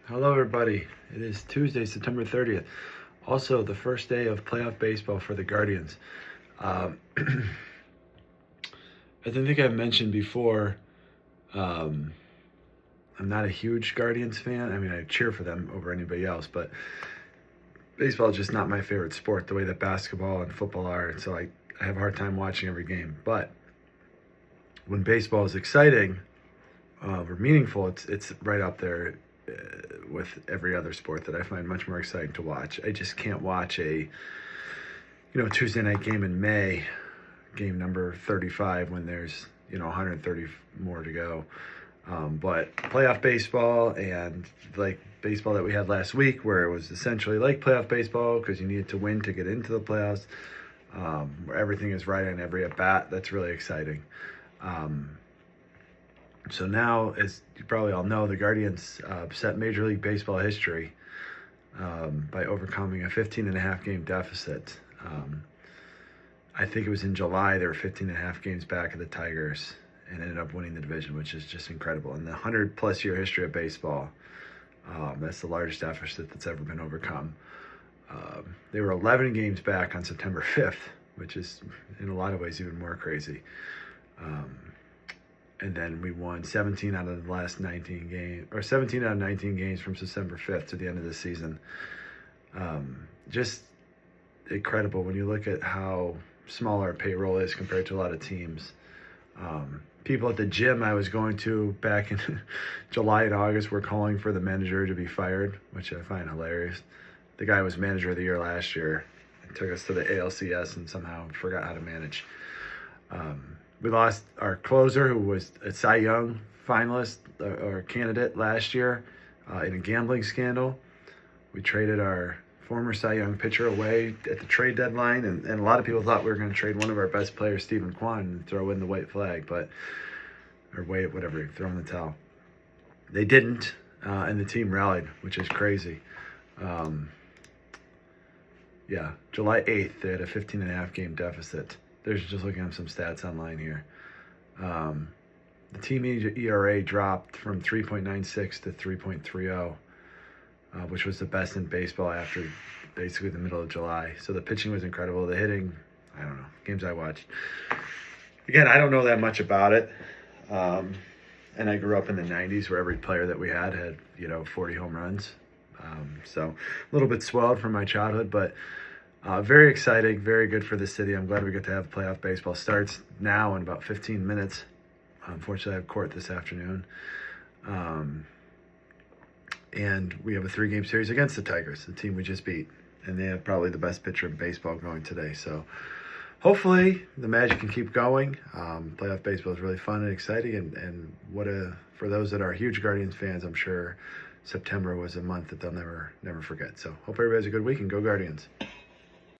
Hello, everybody. It is Tuesday, September 30th. Also, the first day of playoff baseball for the Guardians. I think I've mentioned before, um, I'm not a huge Guardians fan. I mean, I cheer for them over anybody else, but baseball is just not my favorite sport the way that basketball and football are. And so I have a hard time watching every game. But when baseball is exciting or meaningful, it's right up there with every other sport that I find much more exciting to watch. I just can't watch a Tuesday night game in May, game number 35, when there's 130 more to go. But playoff baseball and like baseball that we had last week, where it was essentially like playoff baseball because you needed to win to get into the playoffs, where everything is right on every at bat. That's really exciting. So now, as you probably all know, the Guardians set Major League Baseball history by overcoming a 15.5 game deficit. I think it was in July, they were 15 and a half games back of the Tigers and ended up winning the division, which is just incredible. In the 100-plus year history of baseball, that's the largest deficit that's ever been overcome. They were 11 games back on September 5th, which is in a lot of ways even more crazy. And then we won 17 out of the last 19 games, or 17 out of 19 games from September 5th to the end of the season. Just incredible when you look at how small our payroll is compared to a lot of teams. People at the gym I was going to back in July and August were calling for the manager to be fired, which I find hilarious. The guy was manager of the year last year and took us to the ALCS and somehow forgot how to manage. We lost our closer, who was a Cy Young finalist or candidate last year in a gambling scandal. We traded our former Cy Young pitcher away at the trade deadline, and a lot of people thought we were going to trade one of our best players, Stephen Kwan, and throw in the white flag, or wait, whatever, throw in the towel. They didn't, and the team rallied, which is crazy. July 8th, they had a 15.5 game deficit. There's just looking at some stats online here. The team ERA dropped from 3.96 to 3.30, which was the best in baseball after basically the middle of July. So the pitching was incredible. The hitting, I don't know, games I watched. Again, I don't know that much about it. And I grew up in the 90s where every player that we had 40 home runs. So a little bit swelled from my childhood, but very exciting, very good for the city. I'm glad we get to have playoff baseball. Starts now in about 15 minutes. Unfortunately, I have court this afternoon. And we have a 3-game series against the Tigers, the team we just beat. And they have probably the best pitcher in baseball going today. So hopefully the magic can keep going. Playoff baseball is really fun and exciting. And for those that are huge Guardians fans, I'm sure September was a month that they'll never forget. So hope everybody has a good week and go Guardians.